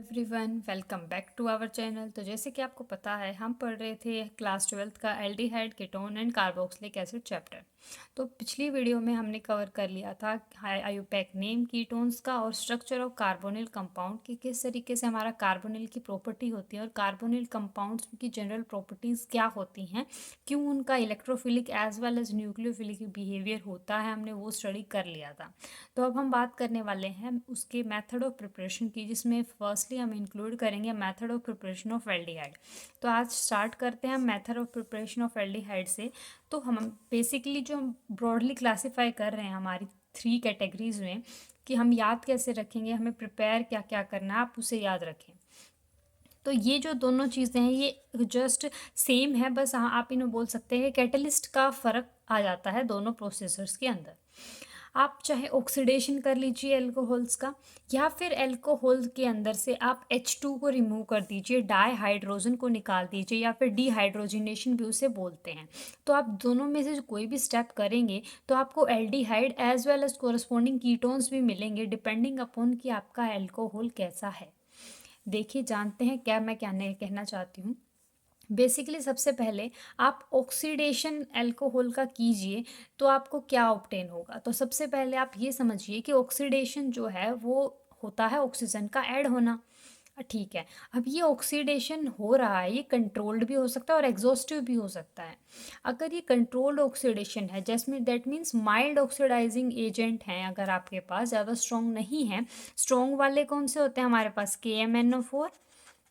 Everyone welcome back to our channel. तो जैसे कि आपको पता है हम पढ़ रहे थे क्लास 12th का aldehyde ketone and carboxylic acid chapter. तो पिछली वीडियो में हमने कवर कर लिया था आयुपैक नेम कीटोन्स का और स्ट्रक्चर ऑफ कार्बोनिल कंपाउंड की किस तरीके से हमारा कार्बोनिल की प्रॉपर्टी होती है और कार्बोनिल कंपाउंड्स की जनरल प्रॉपर्टीज़ क्या होती हैं, क्यों उनका electrophilic as well as nucleophilic behaviour होता है, हमने वो स्टडी कर लिया था। तो अब हम बात करने वाले हैं उसके मेथड ऑफ प्रिपरेशन की, जिसमें फर्स्टली हम इंक्लूड करेंगे method of preparation of aldehyde. तो आज स्टार्ट करते हैं हम method of preparation of aldehyde से। तो हम बेसिकली जो हम ब्रॉडली क्लासीफाई कर रहे हैं हमारी 3 कैटेगरीज में कि हम याद कैसे रखेंगे, हमें प्रिपेयर क्या क्या करना है, आप उसे याद रखें। तो ये जो दोनों चीज़ें हैं ये जस्ट सेम है, बस हाँ आप इन्हें बोल सकते हैं कैटलिस्ट का फ़र्क आ जाता है दोनों प्रोसेसर्स के अंदर। आप चाहे ऑक्सीडेशन कर लीजिए अल्कोहल्स का, या फिर अल्कोहल के अंदर से आप H2 को रिमूव कर दीजिए, डाई हाइड्रोजन को निकाल दीजिए, या फिर डिहाइड्रोजिनेशन भी उसे बोलते हैं। तो आप दोनों में से कोई भी स्टेप करेंगे तो आपको aldehyde as well as corresponding ketones भी मिलेंगे, डिपेंडिंग अपॉन कि आपका अल्कोहल कैसा है। देखिए जानते हैं क्या मैं कहना चाहती हूँ। बेसिकली सबसे पहले आप ऑक्सीडेशन अल्कोहल का कीजिए तो आपको क्या ऑब्टेन होगा। तो सबसे पहले आप ये समझिए कि ऑक्सीडेशन जो है वो होता है ऑक्सीजन का ऐड होना। ठीक है, अब ये ऑक्सीडेशन हो रहा है, ये कंट्रोल्ड भी हो सकता है और एग्जॉस्टिव भी हो सकता है। अगर ये कंट्रोल्ड ऑक्सीडेशन है जिसमें that means mild oxidising agent हैं अगर आपके पास, ज़्यादा स्ट्रॉन्ग नहीं है। स्ट्रॉन्ग वाले कौन से होते हैं हमारे पास, KMnO4,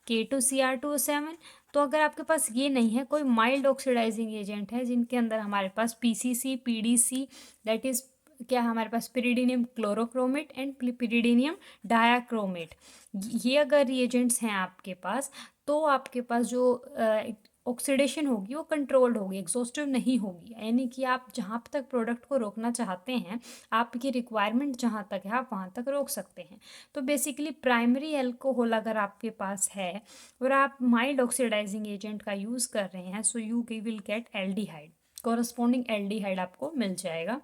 K2Cr2O7। तो अगर आपके पास ये नहीं है, कोई माइल्ड ऑक्सीडाइजिंग एजेंट है जिनके अंदर हमारे पास PCC, PDC, दैट इज क्या हमारे पास पिरिडीनियम क्लोरोक्रोमेट एंड पिरिडीनियम डायाक्रोमेट, ये अगर रिएजेंट्स हैं आपके पास, तो आपके पास जो ऑक्सीडेशन होगी वो कंट्रोल्ड होगी, एग्जॉस्टिव नहीं होगी। यानी कि आप जहाँ तक प्रोडक्ट को रोकना चाहते हैं, आपकी रिक्वायरमेंट जहाँ तक है आप वहाँ तक रोक सकते हैं। तो बेसिकली प्राइमरी अल्कोहल अगर आपके पास है और आप माइल्ड ऑक्सीडाइजिंग एजेंट का यूज़ कर रहे हैं, so you will get aldehyde, corresponding aldehyde आपको मिल जाएगा।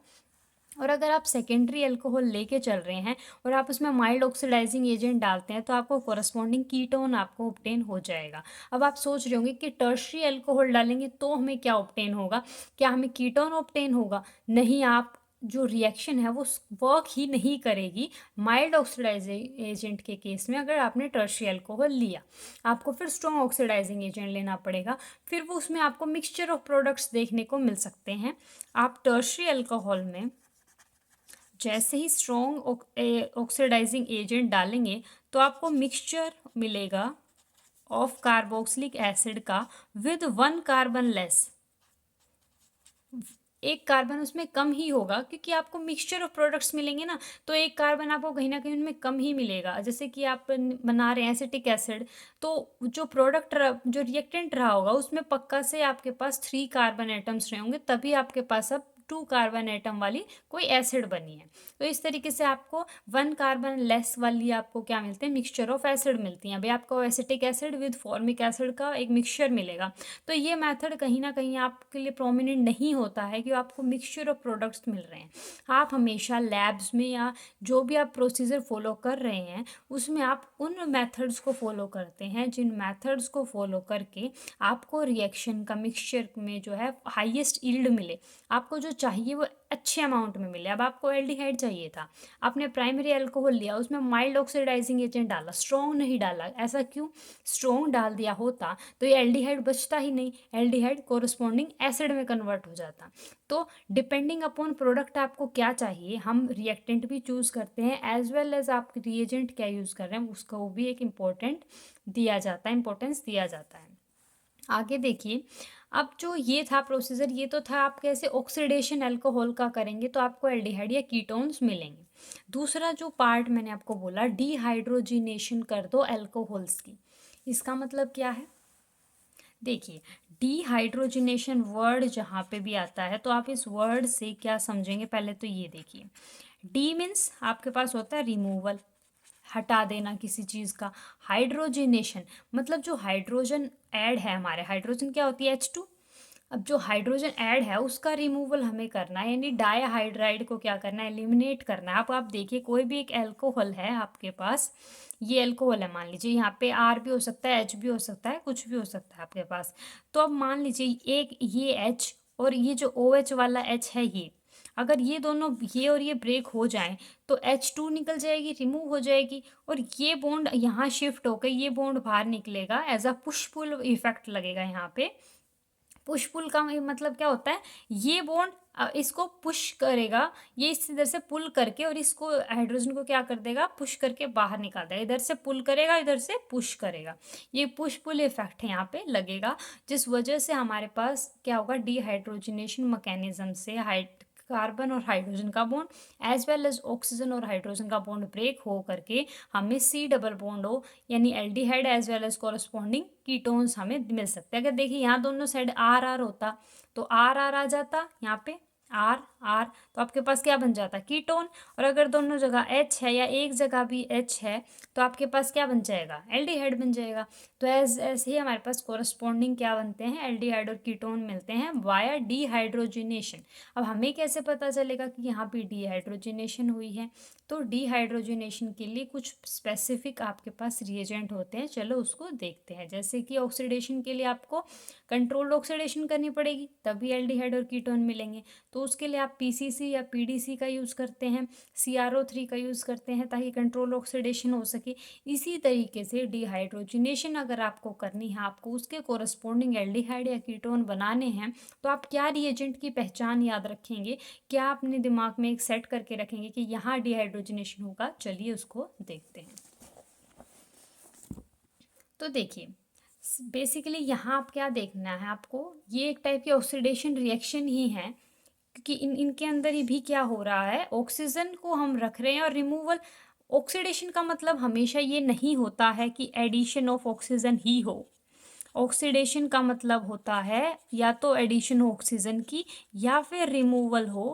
और अगर आप सेकेंडरी अल्कोहल लेके चल रहे हैं और आप उसमें माइल्ड ऑक्सीडाइजिंग एजेंट डालते हैं तो आपको कॉरस्पॉन्डिंग कीटोन आपको ऑब्टेन हो जाएगा। अब आप सोच रहे होंगे कि टर्शरी अल्कोहल डालेंगे तो हमें क्या ऑब्टेन होगा, क्या हमें कीटोन ऑब्टेन होगा? नहीं, आप जो रिएक्शन है वो वर्क ही नहीं करेगी माइल्ड ऑक्सीडाइजिंग एजेंट के केस में। अगर आपने टर्शरी अल्कोहल लिया, आपको फिर स्ट्रॉन्ग ऑक्सीडाइजिंग एजेंट लेना पड़ेगा, फिर वो उसमें आपको मिक्सचर ऑफ प्रोडक्ट्स देखने को मिल सकते हैं। आप टर्शरी अल्कोहल में जैसे ही स्ट्रॉन्ग ऑक्सीडाइजिंग एजेंट डालेंगे तो आपको मिक्सचर मिलेगा ऑफ कार्बोक्सिलिक एसिड का विद 1 कार्बन लेस। एक कार्बन उसमें कम ही होगा क्योंकि आपको मिक्सचर ऑफ प्रोडक्ट्स मिलेंगे ना, तो एक कार्बन आपको कहीं ना कहीं उनमें कम ही मिलेगा। जैसे कि आप बना रहे हैं एसिटिक एसिड, तो जो प्रोडक्ट जो रिएक्टेंट रहा होगा उसमें पक्का से आपके पास 3 कार्बन एटम्स रहे होंगे, तभी आपके पास अब 2 कार्बन एटम वाली कोई एसिड बनी है। तो इस तरीके से आपको 1 कार्बन लेस वाली आपको क्या मिलते हैं, मिक्सचर ऑफ एसिड मिलती हैं। अभी आपको acetic acid with formic acid का एक मिक्सचर मिलेगा। तो ये मेथड कहीं ना कहीं आपके लिए प्रोमिनेंट नहीं होता है कि आपको मिक्सचर ऑफ प्रोडक्ट्स मिल रहे हैं। आप हमेशा लैब्स में या जो भी आप प्रोसीजर फॉलो कर रहे हैं उसमें आप उन मेथड्स को फॉलो करते हैं जिन मेथड्स को फॉलो करके आपको रिएक्शन का मिक्सचर में जो है हाईएस्ट यील्ड मिले, आपको जो चाहिए वो अच्छे अमाउंट में मिले। अब आपको एल्डिहाइड चाहिए था, आपने प्राइमरी अल्कोहल लिया, उसमें माइल्ड ऑक्सीडाइजिंग एजेंट डाला, स्ट्रॉन्ग नहीं डाला। ऐसा क्यों? स्ट्रॉन्ग डाल दिया होता तो ये एल्डिहाइड बचता ही नहीं, एल्डिहाइड कोरस्पॉन्डिंग एसिड में कन्वर्ट हो जाता। तो डिपेंडिंग अपॉन प्रोडक्ट आपको क्या चाहिए, हम रिएक्टेंट भी चूज़ करते हैं एज वेल एज आप रिएजेंट क्या यूज़ कर रहे हैं उसको भी एक इम्पोर्टेंट दिया जाता है, इम्पोर्टेंस दिया जाता है। आगे देखिए, अब जो ये था प्रोसीजर, ये तो था आप कैसे ऑक्सीडेशन अल्कोहल का करेंगे तो आपको एल्डिहाइड या कीटोन्स मिलेंगे। दूसरा जो पार्ट मैंने आपको बोला, डिहाइड्रोजिनेशन कर दो अल्कोहल्स की, इसका मतलब क्या है? देखिए, डिहाइड्रोजिनेशन वर्ड जहाँ पे भी आता है तो आप इस वर्ड से क्या समझेंगे, पहले तो ये देखिए। डी मीन्स आपके पास होता है रिमूवल, हटा देना किसी चीज़ का। हाइड्रोजिनेशन मतलब जो हाइड्रोजन ऐड है, हमारे हाइड्रोजन क्या होती है, H2। अब जो हाइड्रोजन ऐड है उसका रिमूवल हमें करना है, यानी डायहाइड्राइड को क्या करना है, एलिमिनेट करना है। अब आप देखिए कोई भी एक अल्कोहल है आपके पास, ये अल्कोहल है मान लीजिए, यहाँ पे आर भी हो सकता है, एच भी हो सकता है, कुछ भी हो सकता है आपके पास। तो अब मान लीजिए एक ये एच और ये जो ओ एच वाला एच है, ये अगर ये दोनों, ये और ये ब्रेक हो जाएं तो H2 निकल जाएगी, रिमूव हो जाएगी, और ये बॉन्ड यहाँ शिफ्ट होकर ये बॉन्ड बाहर निकलेगा, as a push pull effect लगेगा यहाँ पे। पुश पुल का मतलब क्या होता है, ये बॉन्ड इसको पुश करेगा, ये इस इधर से पुल करके और इसको हाइड्रोजन को क्या कर देगा, पुश करके बाहर निकाल देगा। इधर से पुल करेगा, इधर से पुश करेगा, ये पुश पुल इफेक्ट है यहाँ पे लगेगा, जिस वजह से हमारे पास क्या होगा, डीहाइड्रोजनेशन मैकेनिज्म से कार्बन और हाइड्रोजन का bond as well as oxygen और हाइड्रोजन का बॉन्ड ब्रेक हो करके हमें सी डबल बॉन्ड हो, यानी aldehyde as well as corresponding ketones हमें मिल सकते हैं। अगर देखिए यहाँ दोनों साइड आर आर होता तो आर आर आ जाता, यहाँ पे आर आर, तो आपके पास क्या बन जाता, कीटोन। और अगर दोनों जगह एच है या एक जगह भी एच है तो आपके पास क्या बन जाएगा, एल्डिहाइड बन जाएगा। तो ऐसे ही हमारे पास कोरस्पॉन्डिंग क्या बनते हैं, एल्डिहाइड और कीटोन मिलते हैं वाया डीहाइड्रोजिनेशन। अब हमें कैसे पता चलेगा कि यहाँ पे डीहाइड्रोजिनेशन हुई है, तो डीहाइड्रोजिनेशन के लिए कुछ स्पेसिफिक आपके पास रिएजेंट होते हैं, चलो उसको देखते हैं। जैसे कि ऑक्सीडेशन के लिए आपको कंट्रोल्ड ऑक्सीडेशन करनी पड़ेगी, तभी एल्डिहाइड और कीटोन मिलेंगे, तो उसके लिए आप पीसीसी या पीडीसी का यूज़ करते हैं, CrO3 का यूज़ करते हैं, ताकि कंट्रोल ऑक्सीडेशन हो सके। इसी तरीके से डिहाइड्रोजिनेशन अगर आपको करनी है, आपको उसके कोरस्पॉन्डिंग एल्डिहाइड या कीटोन बनाने हैं, तो आप क्या रिएजेंट की पहचान याद रखेंगे, क्या अपने दिमाग में एक सेट करके रखेंगे कि यहाँ डिहाइड्रोजिनेशन होगा। चलिए उसको देखते हैं। तो देखिए बेसिकली यहाँ आप क्या देखना है आपको, ये एक टाइप की ऑक्सीडेशन रिएक्शन ही है, क्योंकि इनके अंदर ही भी क्या हो रहा है, ऑक्सीजन को हम रख रहे हैं और रिमूवल। ऑक्सीडेशन का मतलब हमेशा ये नहीं होता है कि एडिशन ऑफ ऑक्सीजन ही हो। ऑक्सीडेशन का मतलब होता है या तो एडिशन हो ऑक्सीजन की या फिर रिमूवल हो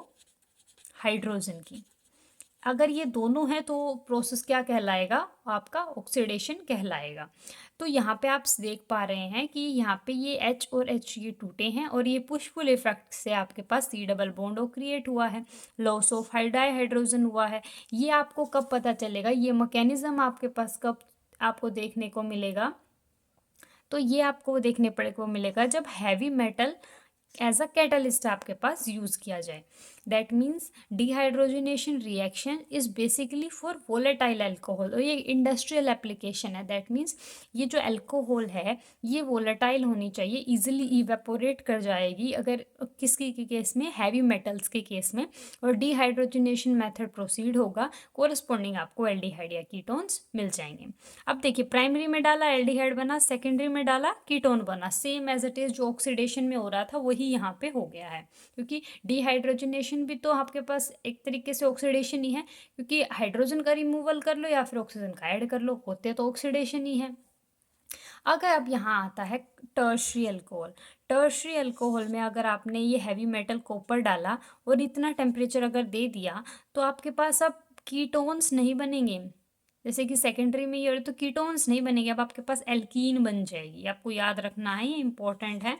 हाइड्रोजन की। अगर ये दोनों हैं तो प्रोसेस क्या कहलाएगा, आपका ऑक्सीडेशन कहलाएगा। तो यहाँ पे आप देख पा रहे हैं कि यहाँ पे ये H और H ये टूटे हैं और ये पुश पुल इफेक्ट से आपके पास सी डबल बॉन्ड क्रिएट हुआ है, लॉस ऑफ हाइड्रोजन हुआ है। ये आपको कब पता चलेगा, ये मैकेनिज्म आपके पास कब आपको देखने को मिलेगा, तो ये आपको देखने को मिलेगा जब heavy metal as a catalyst आपके पास यूज़ किया जाए। That means dehydrogenation reaction is basically for volatile alcohol, और ये इंडस्ट्रियल एप्लीकेशन है। दैट मीन्स ये जो अल्कोहल है ये वोलेटाइल होनी चाहिए, इजीली इवेपोरेट कर जाएगी अगर किसकी के केस में, हैवी मेटल्स के केस में, और डिहाइड्रोजनेशन मेथड प्रोसीड होगा, कोरस्पॉन्डिंग आपको एल्डिहाइड या कीटोन्स मिल जाएंगे। अब देखिए प्राइमरी में डाला एल्डिहाइड बना, सेकेंडरी में डाला कीटोन बना, सेम एज इट इज जो ऑक्सीडेशन में हो रहा था वही यहाँ पे हो गया है, क्योंकि डिहाइड्रोजनेशन भी तो आपके पास एक तरीके से ऑक्सीडेशन ही है, क्योंकि हाइड्रोजन का रिमूवल कर लो या फिर ऑक्सीजन का ऐड कर लो, होते तो ऑक्सीडेशन ही है। अगर अब यहाँ आता है टर्शरी अल्कोहल। टर्शरी अल्कोहल में अगर आपने ये हैवी मेटल कॉपर डाला और इतना टेम्परेचर अगर दे दिया तो आपके पास अब कीटोन्स नहीं बनेंगे। जैसे कि सेकेंडरी में ये तो कीटोन्स नहीं बनेंगे, अब आपके पास एल्कीन बन जाएगी। आपको याद रखना है, ये इंपॉर्टेंट है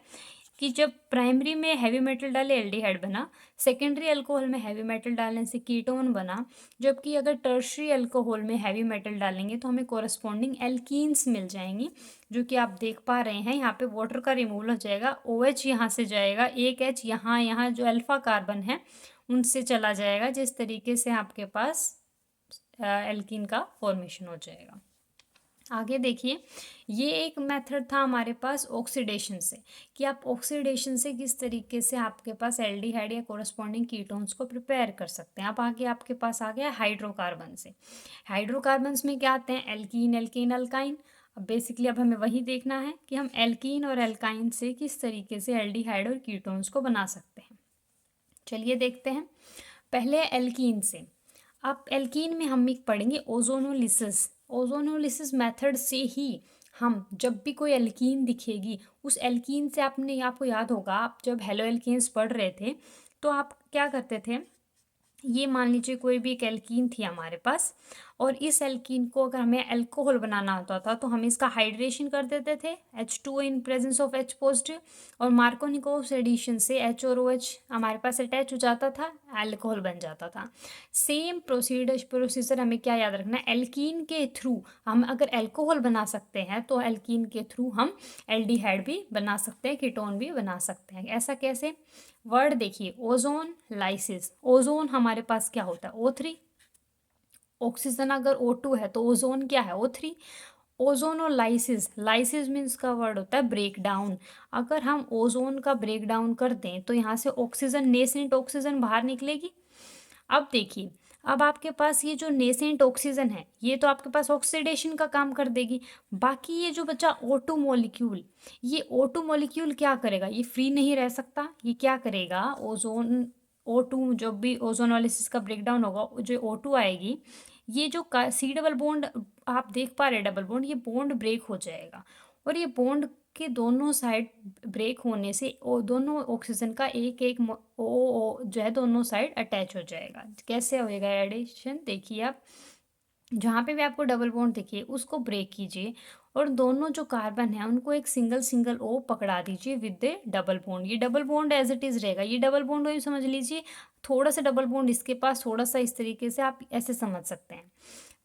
कि जब प्राइमरी में हैवी मेटल डाले एल्डिहाइड बना, सेकेंडरी अल्कोहल में हैवी मेटल डालने से कीटोन बना, जबकि अगर टर्शरी अल्कोहल में हैवी मेटल डालेंगे तो हमें कोरस्पॉन्डिंग एल्कीन्स मिल जाएंगी, जो कि आप देख पा रहे हैं। यहाँ पे वाटर का रिमूवल हो जाएगा, OH यहाँ से जाएगा, एक H यहाँ जो अल्फा कार्बन है उनसे चला जाएगा, जिस तरीके से आपके पास एल्कीन का फॉर्मेशन हो जाएगा। आगे देखिए, ये एक मेथड था हमारे पास ऑक्सीडेशन से, कि आप ऑक्सीडेशन से किस तरीके से आपके पास एल्डिहाइड या कोरस्पॉन्डिंग कीटोन्स को प्रिपेयर कर सकते हैं। अब आगे आपके पास आ गया हाइड्रोकार्बन से। हाइड्रोकार्बन्स में क्या आते हैं, एल्कीन, एल्केन, अल्काइन। अब बेसिकली अब हमें वही देखना है कि हम एल्कीन और एल्काइन से किस तरीके से एल्डिहाइड और कीटोन्स को बना सकते हैं। चलिए देखते हैं। पहले एल्कीन से, अब एल्कीन में हम एक पढ़ेंगे ओजोनोलिसिस। ओजोनोलिसिस मेथड से ही हम जब भी कोई एल्कीन दिखेगी, उस एल्कीन से आपको याद होगा, आप जब हेलो एल्कीन्स पढ़ रहे थे तो आप क्या करते थे, ये मान लीजिए कोई भी एक एल्कीन थी हमारे पास, और इस एल्कीन को अगर हमें अल्कोहल बनाना होता था तो हम इसका हाइड्रेशन कर देते थे H2 in presence of H positive, और मार्कोनिकोव एडिशन से H और OH हमारे पास अटैच हो जाता था, अल्कोहल बन जाता था। सेम प्रोसीजर हमें क्या याद रखना है, एल्कीन के थ्रू हम अगर अल्कोहल बना सकते हैं तो एल्कीन के थ्रू हम एल्डिहाइड भी बना सकते हैं, कीटोन भी बना सकते हैं। ऐसा कैसे? वर्ड देखिए, ओजोन लाइसिस। ओजोन हमारे पास क्या होता है? O3। ऑक्सीजन अगर O2 है तो ओजोन क्या है? O3। ओजोन और लाइसिस, लाइसिस मीन्स का वर्ड होता है ब्रेक डाउन। अगर हम ओजोन का ब्रेक डाउन कर दें तो यहाँ से ऑक्सीजन, नेसेंट ऑक्सीजन बाहर निकलेगी। अब देखिए, अब आपके पास ये जो नेसेंट ऑक्सीजन है ये तो आपके पास ऑक्सीडेशन का काम कर देगी। बाकी ये जो बचा O2 मॉलिक्यूल, ये O2 मॉलिक्यूल क्या करेगा? ये फ्री नहीं रह सकता। ये क्या करेगा? ओजोन O2 जब भी ओजोनोलिसिस का ब्रेकडाउन होगा, जो O2 आएगी, ये जो सी डबल बॉन्ड आप देख पा रहे हैं, डबल बॉन्ड, ये बॉन्ड ब्रेक हो जाएगा, और ये बॉन्ड के दोनों साइड ब्रेक होने से दोनों ऑक्सीजन का एक एक ओ जो है दोनों साइड अटैच हो जाएगा। कैसे होएगा एडिशन? देखिए आप, जहाँ पे भी आपको डबल बॉन्ड दिखे उसको ब्रेक कीजिए, और दोनों जो कार्बन है उनको एक सिंगल सिंगल ओ पकड़ा दीजिए विद द डबल बॉन्ड। ये double bond as it is रहेगा। ये डबल बॉन्ड वही समझ लीजिए, थोड़ा सा डबल बॉन्ड इसके पास, थोड़ा सा इस तरीके से आप ऐसे समझ सकते हैं।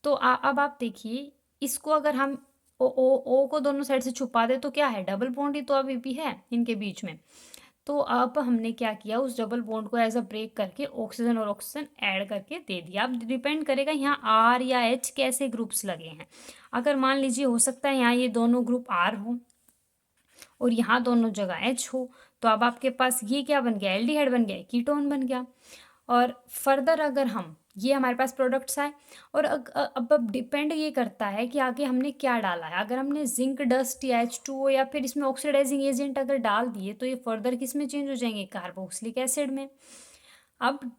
तो अब आप देखिए, इसको अगर हम ओ को दोनों साइड से छुपा दे तो क्या है? डबल बॉन्ड ही तो अभी भी है इनके बीच में। तो अब हमने क्या किया, उस डबल बॉन्ड को एज अ ब्रेक करके ऑक्सीजन और ऑक्सीजन ऐड करके दे दिया। अब डिपेंड करेगा यहाँ आर या एच कैसे ग्रुप्स लगे हैं। अगर मान लीजिए हो सकता है यहाँ ये दोनों ग्रुप आर हो और यहाँ दोनों जगह एच हो, तो अब आपके पास ये क्या बन गया? एल्डिहाइड बन गया, कीटोन बन गया। और फर्दर अगर हम, ये हमारे पास प्रोडक्ट्स आए, और अब डिपेंड ये करता है कि आगे हमने क्या डाला है। अगर हमने जिंक डस्ट या H2O या फिर इसमें ऑक्सीडाइजिंग एजेंट अगर डाल दिए तो ये फर्दर किस में चेंज हो जाएंगे? कार्बोक्सिलिक एसिड में। अब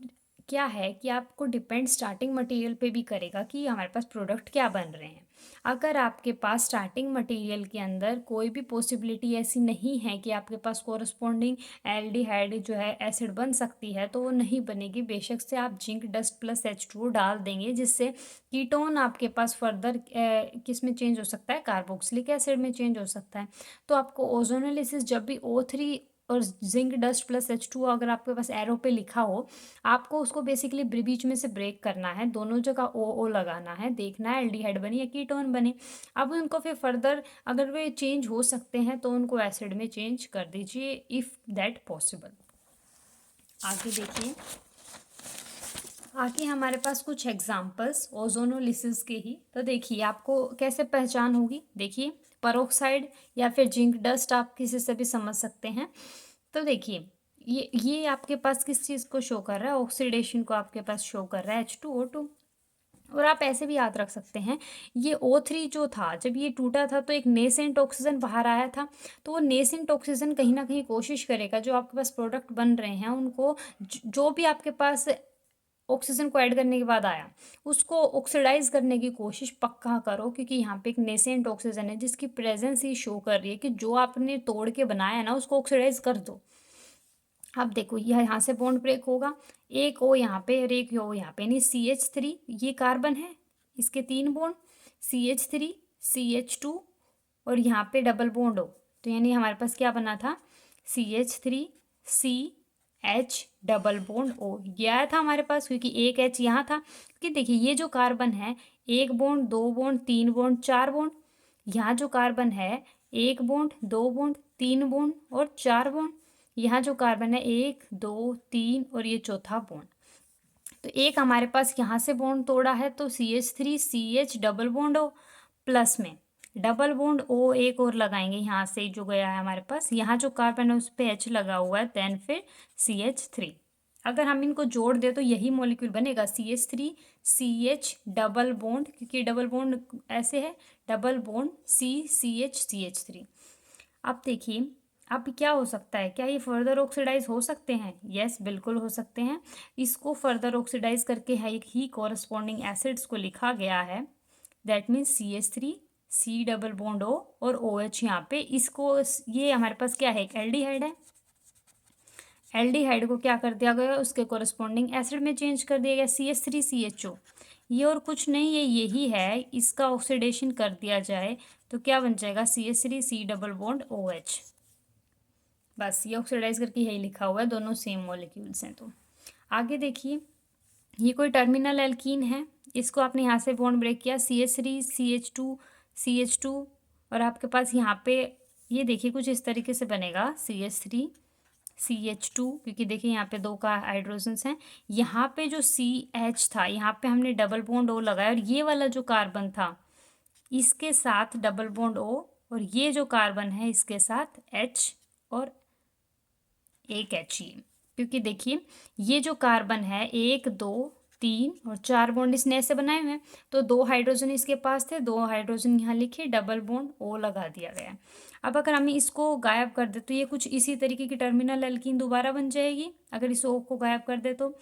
क्या है कि आपको डिपेंड स्टार्टिंग मटेरियल पे भी करेगा कि हमारे पास प्रोडक्ट क्या बन रहे हैं। अगर आपके पास स्टार्टिंग मटेरियल के अंदर कोई भी पॉसिबिलिटी ऐसी नहीं है कि आपके पास कोरस्पॉन्डिंग एल्डिहाइड जो है एसिड बन सकती है, तो वो नहीं बनेगी। बेशक से आप जिंक डस्ट प्लस H2O डाल देंगे, जिससे कीटोन आपके पास फर्दर किस में चेंज हो सकता है? कार्बोक्सिलिक एसिड में चेंज हो सकता है। तो आपको ओजोनोलिसिस जब भी O3 और जिंक डस्ट प्लस H2O अगर आपके पास एरो पे लिखा हो, आपको उसको बेसिकली बीच में से ब्रेक करना है, दोनों जगह ओ लगाना है, देखना है एल्डिहाइड बने या कीटोन बने। अब उनको फिर फर्दर अगर वे चेंज हो सकते हैं तो उनको एसिड में चेंज कर दीजिए इफ़ दैट पॉसिबल। आगे देखिए, आगे हमारे पास कुछ एग्जाम्पल्स ओजोनोलिसिस के ही। तो देखिए आपको कैसे पहचान होगी, देखिए परोक्साइड या फिर जिंक डस्ट आप किसी से भी समझ सकते हैं। तो देखिए ये आपके पास किस चीज़ को शो कर रहा है? ऑक्सीडेशन को आपके पास शो कर रहा है, H2O2। और आप ऐसे भी याद रख सकते हैं, ये O3 जो था जब ये टूटा था तो एक नेसेंट ऑक्सीजन बाहर आया था। तो वो नेसेंट ऑक्सीजन कहीं ना कहीं कोशिश करेगा जो आपके पास प्रोडक्ट बन रहे हैं उनको, जो भी आपके पास ऑक्सीजन को ऐड करने के बाद आया, उसको ऑक्सीडाइज करने की कोशिश पक्का करो, क्योंकि यहाँ पे एक नेसेंट ऑक्सीजन है जिसकी प्रेजेंस ही शो कर रही है कि जो आपने तोड़ के बनाया है ना उसको ऑक्सीडाइज कर दो। अब देखो यह यहाँ से बॉन्ड ब्रेक होगा, एक ओ यहाँ पे और एक ओ यहाँ पे, यानी CH3 ये कार्बन है, इसके 3 बॉन्ड, CH3 CH2 और यहाँ पे डबल बॉन्ड हो, तो यानी हमारे पास क्या बना था? CH3 CH double bond O ये आया था हमारे पास, क्योंकि एक H यहाँ था। कि देखिए ये जो कार्बन है, एक बॉन्ड, दो बॉन्ड, तीन बॉन्ड, चार बॉन्ड। यहाँ जो कार्बन है, एक बॉन्ड, दो बॉन्ड, तीन बॉन्ड और चार बॉन्ड। यहाँ जो कार्बन है, एक, दो, तीन और ये चौथा बॉन्ड। तो एक हमारे पास यहाँ से बॉन्ड तोड़ा है तो CH3 CH double bond O, plus में डबल बॉन्ड O एक और लगाएंगे यहाँ से जो गया है हमारे पास, यहाँ जो कार्बन है उस पर H लगा हुआ है, देन फिर CH3। अगर हम इनको जोड़ दें तो यही मॉलिक्यूल बनेगा, CH3 CH डबल बॉन्ड, क्योंकि डबल बॉन्ड ऐसे है, डबल बॉन्ड CH CH3। अब देखिए अब क्या हो सकता है, क्या ये फर्दर ऑक्सीडाइज हो सकते हैं? यस बिल्कुल हो सकते हैं। इसको फर्दर ऑक्सीडाइज करके है एक ही कॉरस्पॉन्डिंग एसिड्स को लिखा गया है, that means CH3 C double bond O और OH यहाँ पे, इसको ये हमारे पास क्या है? एक एल्डिहाइड है। एल्डिहाइड को क्या कर दिया गया, उसके कोरस्पॉन्डिंग एसिड में चेंज कर दिया गया, CH3CHO। ये और कुछ नहीं, ये यही है, इसका ऑक्सीडेशन कर दिया जाए तो क्या बन जाएगा, CH3C डबल बॉन्ड OH। बस ये ऑक्सीडाइज करके यही लिखा हुआ है, दोनों सेम मॉलिक्यूल्स हैं। तो आगे देखिए, ये कोई टर्मिनल एल्कीन है, इसको आपने यहाँ से बॉन्ड ब्रेक किया, CH3CH2 और आपके पास यहाँ पे ये देखिए कुछ इस तरीके से बनेगा, CH3CH2, क्योंकि देखिए यहाँ पे दो का हाइड्रोजन्स हैं। यहाँ पे जो CH था, यहाँ पे हमने डबल बॉन्ड O लगाया, और ये वाला जो कार्बन था इसके साथ डबल बॉन्ड O, और ये जो कार्बन है इसके साथ H और एक H ही, क्योंकि देखिए ये जो कार्बन है 1 2 3 और 4 बॉन्ड इसने ऐसे बनाए हुए हैं, तो 2 हाइड्रोजन इसके पास थे, 2 हाइड्रोजन यहाँ लिखे, डबल बॉन्ड O लगा दिया गया। अब अगर हम इसको गायब कर दे तो ये कुछ इसी तरीके की टर्मिनल एल्कीन दोबारा बन जाएगी, अगर इस O को गायब कर दे तो।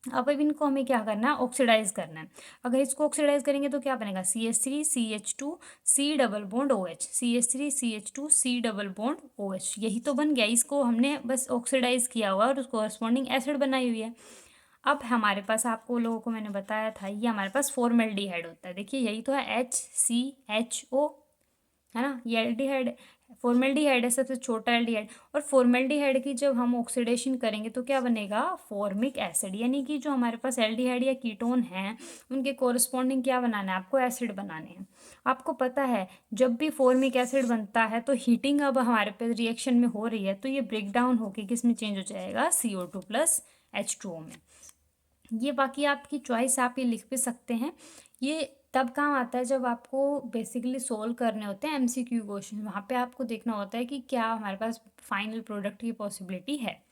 अब इनको हमें क्या करना है, ऑक्सीडाइज करना है। अगर इसको ऑक्सीडाइज करेंगे तो क्या बनेगा, CH3CH2C double bond OH, CH3CH2C double bond OH, यही तो बन गया। इसको हमने बस ऑक्सीडाइज किया हुआ और उसको कॉरस्पॉन्डिंग एसिड बनाई हुई है। अब हमारे पास, आपको लोगों को मैंने बताया था, ये हमारे पास फॉर्मेल्डिहाइड होता है। देखिए यही तो है, HCHO, है ना, ये एल्डिहाइड, फॉर्मेल्डिहाइड है सबसे छोटा एल्डिहाइड। और फॉर्मेल्डिहाइड की जब हम ऑक्सीडेशन करेंगे तो क्या बनेगा, फॉर्मिक एसिड, यानी कि जो हमारे पास एल्डिहाइड या कीटोन हैं उनके कोरस्पॉन्डिंग क्या बनाना है, आपको एसिड बनाने हैं। आपको पता है जब भी फॉर्मिक एसिड बनता है तो हीटिंग अब हमारे पे रिएक्शन में हो रही है, तो ये ब्रेक डाउन होकर किस में चेंज हो जाएगा, CO2 प्लस H2O में। ये बाकी आपकी चॉइस, आप ये लिख भी सकते हैं। ये तब काम आता है जब आपको बेसिकली सोल्व करने होते हैं MCQ क्वेश्चन, वहाँ पे आपको देखना होता है कि क्या हमारे पास फाइनल प्रोडक्ट की पॉसिबिलिटी है।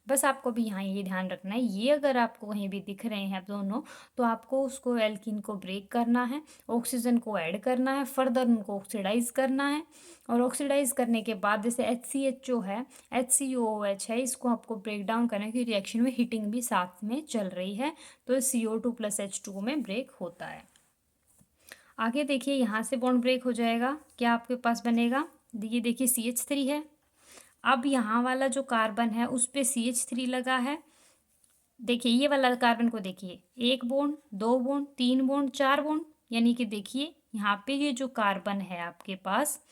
बस आपको भी यहाँ ये ध्यान रखना है, ये अगर आपको कहीं भी दिख रहे हैं दोनों, तो आपको उसको एल्कीन को ब्रेक करना है, ऑक्सीजन को ऐड करना है, फर्दर उनको ऑक्सीडाइज करना है, और ऑक्सीडाइज करने के बाद जैसे HCHO है, HCOOH है, इसको आपको ब्रेक डाउन करने की रिएक्शन में हीटिंग भी साथ में चल रही है, तो CO2 प्लस H2O में ब्रेक होता है। आगे देखिए, यहाँ से बॉन्ड ब्रेक हो जाएगा, क्या आपके पास बनेगा, ये देखिए CH3 है। अब यहाँ वाला जो कार्बन है उस पे CH3 लगा है। देखिए ये वाला कार्बन को देखिए, 1 बॉन्ड 2 बॉन्ड 3 बॉन्ड 4 बॉन्ड, यानी कि देखिए यहाँ पे ये जो कार्बन है आपके पास,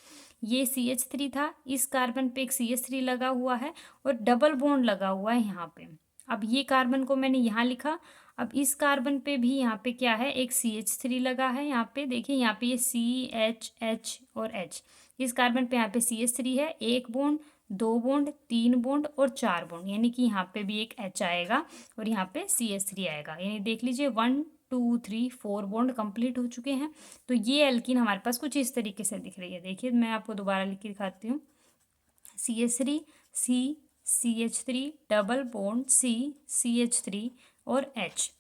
ये CH3 था, इस कार्बन पे एक CH3 लगा हुआ है और डबल बॉन्ड लगा हुआ है यहाँ पे। अब ये कार्बन को मैंने यहाँ लिखा, अब इस कार्बन पे भी यहाँ पे क्या है, एक CH3 लगा है यहाँ पे, देखिए यहाँ पे ये CH और H, इस कार्बन पे यहाँ पे CH3 है, 1 बॉन्ड 2 बॉन्ड 3 बॉन्ड और 4 बॉन्ड, यानी कि यहाँ पे भी एक H आएगा और यहाँ पे CH3 आएगा, यानी देख लीजिए 1 2 3 4 बॉन्ड कंप्लीट हो चुके हैं। तो ये एल्कीन हमारे पास कुछ इस तरीके से दिख रही है। देखिए मैं आपको दोबारा लिख के दिखाती हूँ, CH3 C CH3 double bond C CH3 और H।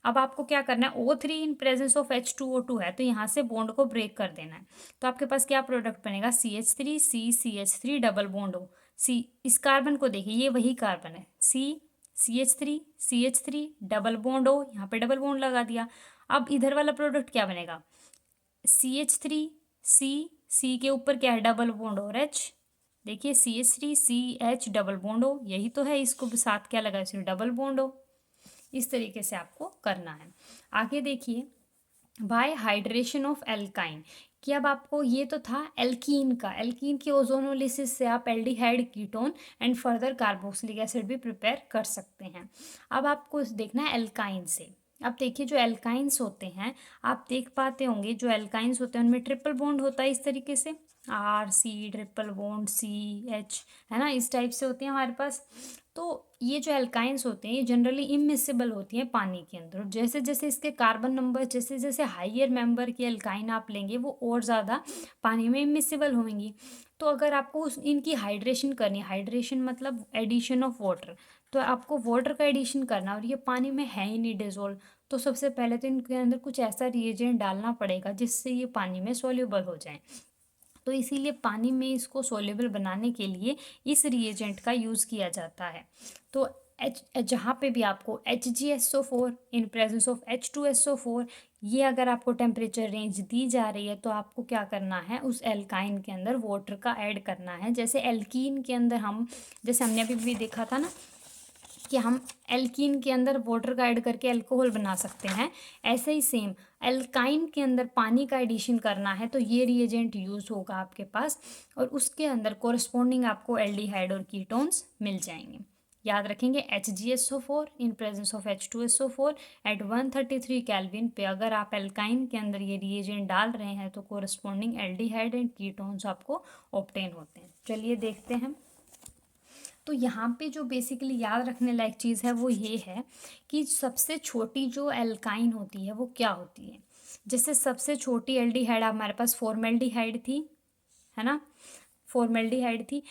अब आपको क्या करना है, O3 in presence of H2O2 है, तो यहाँ से बॉन्ड को ब्रेक कर देना है। तो आपके पास क्या प्रोडक्ट बनेगा, CH3 C CH3 double bond O C। इस कार्बन को देखिए, ये वही कार्बन है, C CH3 double bond O, यहाँ पे डबल बॉन्ड लगा दिया। अब इधर वाला प्रोडक्ट क्या बनेगा, CH3 C के ऊपर क्या है, डबल बॉन्ड और H, देखिए CH3 CH double bond O, यही तो है, इसको भी साथ क्या लगा, इसमें डबल बॉन्ड O। इस तरीके से आपको करना है। आगे देखिए, बाय हाइड्रेशन ऑफ एल्काइन, कि अब आपको ये तो था एल्कीन का, एल्कीन की ओजोनोलिसिस से आप aldehyde ketone and further carboxylic acid भी प्रिपेयर कर सकते हैं। अब आपको देखना है एल्काइन से। अब देखिए जो एल्काइंस होते हैं, आप देख पाते होंगे जो एल्काइंस होते हैं उनमें ट्रिपल बॉन्ड होता है इस तरीके से, RC ट्रिपल बॉन्ड CH, है ना, इस टाइप से होते हैं हमारे पास। तो ये जो एल्काइंस होते हैं ये जनरली इमिसिबल होती हैं पानी के अंदर। जैसे जैसे इसके कार्बन नंबर, जैसे जैसे हाइयर मेंबर की एल्काइन आप लेंगे वो और ज़्यादा पानी में इमिसिबल होंगी। तो अगर आपको इनकी हाइड्रेशन करनी, हाइड्रेशन मतलब एडिशन ऑफ वाटर, तो आपको वाटर का एडिशन करना और ये पानी में है ही नहीं डिजोल्व, तो सबसे पहले तो इनके अंदर कुछ ऐसा रिएजेंट डालना पड़ेगा जिससे ये पानी में सोल्यूबल हो जाए। तो इसीलिए पानी में इसको सोल्यूबल बनाने के लिए इस रिएजेंट का यूज़ किया जाता है। तो जहाँ पे भी आपको HgSO4 in presence of H2SO4, ये अगर आपको टेम्परेचर रेंज दी जा रही है तो आपको क्या करना है, उस एल्काइन के अंदर वाटर का ऐड करना है। जैसे एल्कीन के अंदर हम, जैसे हमने अभी भी देखा था ना, कि हम एल्कीन के अंदर वाटर का ऐड करके अल्कोहल बना सकते हैं, ऐसे ही सेम एल्काइन के अंदर पानी का एडिशन करना है तो ये रिएजेंट यूज़ होगा आपके पास, और उसके अंदर कोरस्पॉन्डिंग आपको एल्डिहाइड और कीटोन्स मिल जाएंगे। याद रखेंगे HgSO4 in presence of H2SO4 at 133 kelvin पे अगर आप एल्काइन के अंदर ये रिएजेंट डाल रहे हैं तो कोरस्पॉन्डिंग एल्डिहाइड एंड कीटोन्स आपको ऑब्टेन होते हैं। चलिए देखते हैं। तो यहाँ पे जो बेसिकली याद रखने लायक चीज़ है वो ये है कि सबसे छोटी जो एल्काइन होती है वो क्या होती है। जैसे सबसे छोटी एल्डिहाइड हमारे पास फॉर्मेल्डिहाइड थी, है ना, फॉर्मेल्डिहाइड थी।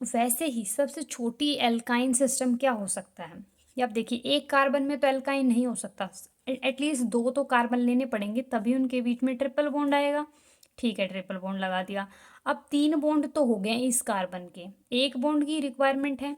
वैसे ही सबसे छोटी एल्काइन सिस्टम क्या हो सकता है, ये आप देखिए, एक कार्बन में तो एल्काइन नहीं हो सकता, एटलीस्ट दो तो कार्बन लेने पड़ेंगे तभी उनके बीच में ट्रिपल बॉन्ड आएगा। ठीक है, ट्रिपल बॉन्ड लगा दिया। अब 3 बॉन्ड तो हो गए इस कार्बन के, एक बॉन्ड की रिक्वायरमेंट है,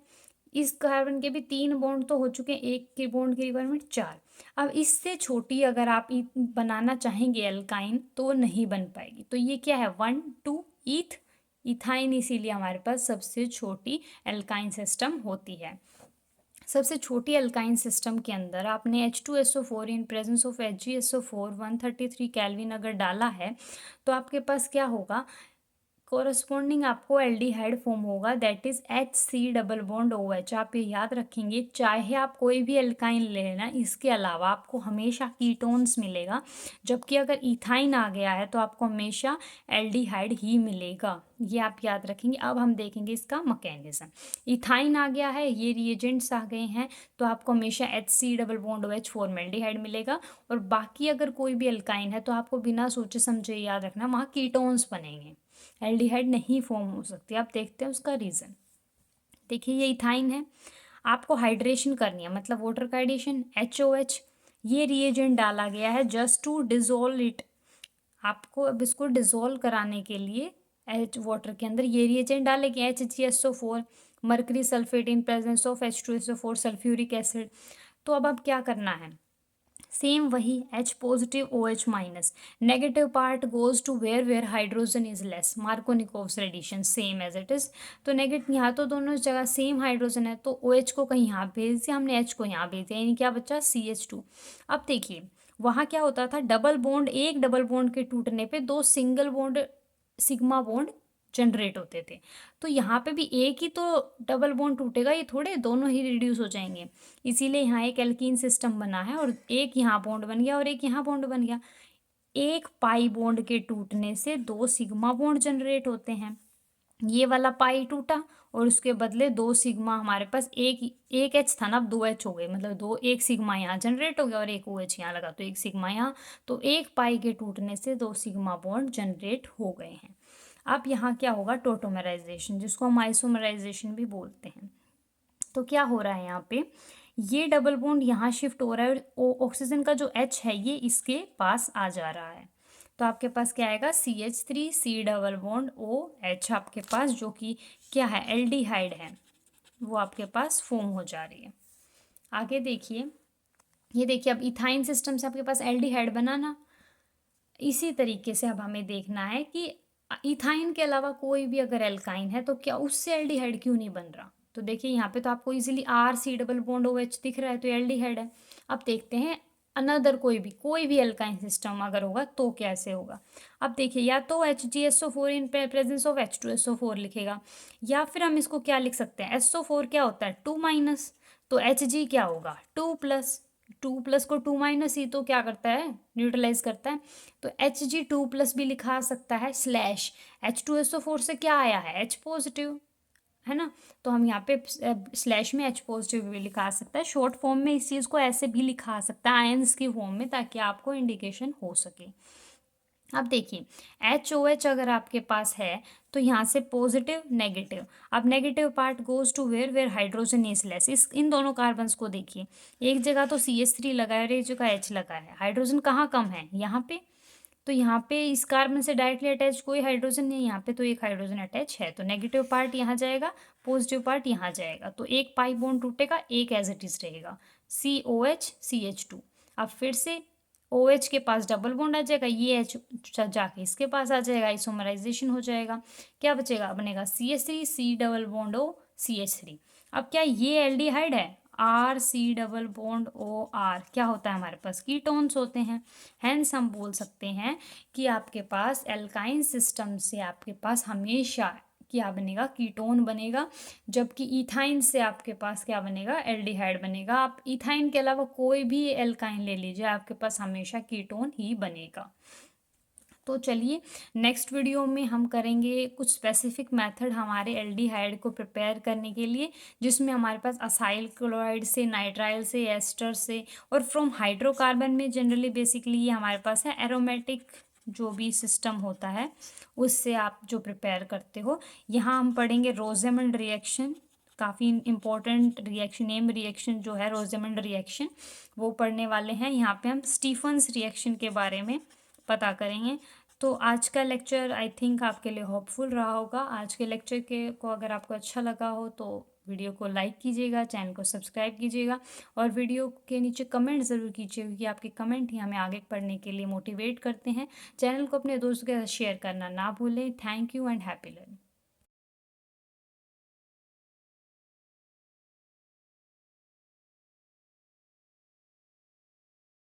इस कार्बन के भी 3 बॉन्ड तो हो चुके हैं, एक के बॉन्ड की रिक्वायरमेंट 4। अब इससे छोटी अगर आप बनाना चाहेंगे एल्काइन तो नहीं बन पाएगी। तो ये क्या है, 1 2 ईथ इथाइन, इसीलिए हमारे पास सबसे छोटी एल्काइन सिस्टम होती है। सबसे छोटी एल्काइन सिस्टम के अंदर आपने H2SO4 in presence of HgSO4 133 kelvin अगर डाला है तो आपके पास क्या होगा, कोरस्पॉन्डिंग आपको एल्डिहाइड फॉर्म होगा, that is HC double bond OH। आप ये याद रखेंगे, चाहे आप कोई भी एल्काइन ले लेना, इसके अलावा आपको हमेशा कीटोन्स मिलेगा, जबकि अगर इथाइन आ गया है तो आपको हमेशा एल्डिहाइड ही मिलेगा। ये आप याद रखेंगे। अब हम देखेंगे इसका मैकेनिज्म। इथाइन आ गया है, ये रिएजेंट्स आ गए हैं, तो आपको हमेशा HC double bond OH formaldehyde मिलेगा, और बाकी अगर कोई भी एल्काइन है तो आपको बिना सोचे समझे याद रखना वहाँ कीटोन्स बनेंगे, एल्डिहाइड नहीं फॉर्म हो सकती। आप देखते हैं उसका रीज़न। देखिए ये इथाइन है, आपको हाइड्रेशन करनी है, मतलब वाटर का एडिशन HOH, ये रिएजेंट डाला गया है जस्ट टू डिजोल्व इट। आपको अब इसको डिजोल्व कराने के लिए वाटर के अंदर ये रिएजेंट डालेंगे HgSO4 mercury sulphate in presence of H2SO4 sulphuric acid. तो अब क्या करना है, सेम वही H positive OH minus, negative part goes to where hydrogen is less, Markovnikov's addition same as it is. तो नेगेटिव यहाँ तो दोनों जगह सेम हाइड्रोजन है तो OH को कहीं यहाँ भेज दिया हमने, H को यहाँ भेज दिया, यानी क्या बचा CH2। अब देखिए वहाँ क्या होता था, डबल बॉन्ड, एक डबल बॉन्ड के टूटने पे दो single bond sigma bond generate होते थे। तो यहाँ पे भी एक ही तो डबल बॉन्ड टूटेगा, ये थोड़े दोनों ही रिड्यूस हो जाएंगे, इसीलिए यहाँ एक एल्कीन सिस्टम बना है और एक यहाँ बॉन्ड बन गया और एक यहाँ बॉन्ड बन गया। एक पाई बॉन्ड के टूटने से दो सिग्मा बॉन्ड जनरेट होते हैं, ये वाला पाई टूटा और उसके बदले दो सिग्मा, हमारे पास एक H था ना, अब 2H हो गए, मतलब दो, एक सिग्मा यहाँ जनरेट हो गया और एक OH यहाँ लगा तो एक सिग्मा यहाँ, तो एक पाई के टूटने से दो सिग्मा बॉन्ड जनरेट हो गए हैं। अब यहाँ क्या होगा, टोटोमराइजेशन, जिसको हम आइसोमराइजेशन भी बोलते हैं। तो क्या हो रहा है यहाँ पे, ये डबल बॉन्ड यहाँ शिफ्ट हो रहा है और ऑक्सीजन का जो H है ये इसके पास आ जा रहा है, तो आपके पास क्या आएगा, CH3 C double bond OH आपके पास, जो कि क्या है, एल्डिहाइड है, वो आपके पास फॉर्म हो जा रही है। आगे देखिए, ये देखिए अब इथाइन सिस्टम से आपके पास एल्डिहाइड बनाना, इसी तरीके से अब हमें देखना है कि इथाइन के अलावा कोई भी अगर एल्काइन है तो क्या उससे एल्डिहाइड क्यों नहीं बन रहा। तो देखिए यहाँ पे तो आपको easily RC double bond OH दिख रहा है तो एल्डिहाइड है। अब देखते हैं अनदर कोई भी एल्काइन सिस्टम अगर होगा तो कैसे होगा। अब देखिए या तो HgSO4 in presence of H2SO4 लिखेगा, या फिर हम इसको क्या लिख सकते हैं, SO4 क्या होता है 2- तो Hg क्या होगा 2+, 2+ को 2- ही तो क्या करता है, न्यूट्रलाइज करता है, तो Hg2+ भी लिखा सकता है स्लैश H2SO4 से क्या आया है H पॉजिटिव, है ना, तो हम यहाँ पे स्लैश में H पॉजिटिव भी लिखा सकता है। शॉर्ट फॉर्म में इस चीज़ को ऐसे भी लिखा सकता है आयंस की फॉर्म में, ताकि आपको इंडिकेशन हो सके। अब देखिए HOH अगर आपके पास है तो यहाँ से पॉजिटिव नेगेटिव, अब negative part goes to where hydrogen is less, इस इन दोनों कार्बन्स को देखिए, एक जगह तो CH3 लगा है और एक जगह H लगा है, हाइड्रोजन कहाँ कम है यहाँ पे, तो यहाँ पे इस कार्बन से डायरेक्टली अटैच कोई हाइड्रोजन नहीं, यहाँ पे तो एक हाइड्रोजन अटैच है, तो नेगेटिव पार्ट यहाँ जाएगा, पॉजिटिव पार्ट यहाँ जाएगा, तो एक पाई बॉन्ड टूटेगा, एक एज इट इज रहेगा COH CH2। अब फिर से OH के पास डबल बॉन्ड आ जाएगा, ये H जाके इसके पास आ जाएगा, आइसोमराइजेशन हो जाएगा, क्या बचेगा, बनेगा CH3 C double bond O CH3। अब क्या ये एल्डिहाइड है, R C double bond OR क्या होता है हमारे पास, कीटोन्स होते हैं। हेंस हम बोल सकते हैं कि आपके पास एल्काइन सिस्टम से आपके पास हमेशा क्या बनेगा, कीटोन बनेगा, जबकि इथाइन से आपके पास क्या बनेगा, एल्डिहाइड बनेगा। आप इथाइन के अलावा कोई भी एल्काइन ले लीजिए, आपके पास हमेशा कीटोन ही बनेगा। तो चलिए नेक्स्ट वीडियो में हम करेंगे कुछ स्पेसिफिक मेथड हमारे एल्डिहाइड को प्रिपेयर करने के लिए, जिसमें हमारे पास असाइल क्लोराइड से, नाइट्राइल से, एस्टर से और फ्रॉम हाइड्रोकार्बन में जनरली बेसिकली ये हमारे पास है एरोमेटिक जो भी सिस्टम होता है उससे आप जो प्रिपेयर करते हो। यहाँ हम पढ़ेंगे रोजेमंड रिएक्शन, काफ़ी इम्पोर्टेंट रिएक्शन, नेम रिएक्शन जो है रोजेमंड रिएक्शन वो पढ़ने वाले हैं। यहाँ पे हम स्टीफन्स रिएक्शन के बारे में पता करेंगे। तो आज का लेक्चर आई थिंक आपके लिए होपफुल रहा होगा। आज के लेक्चर के को अगर आपको अच्छा लगा हो तो वीडियो को लाइक कीजिएगा, चैनल को सब्सक्राइब कीजिएगा और वीडियो के नीचे कमेंट ज़रूर कीजिए, क्योंकि आपके कमेंट ही हमें आगे पढ़ने के लिए मोटिवेट करते हैं। चैनल को अपने दोस्तों के साथ शेयर करना ना भूलें। Thank you and happy learning.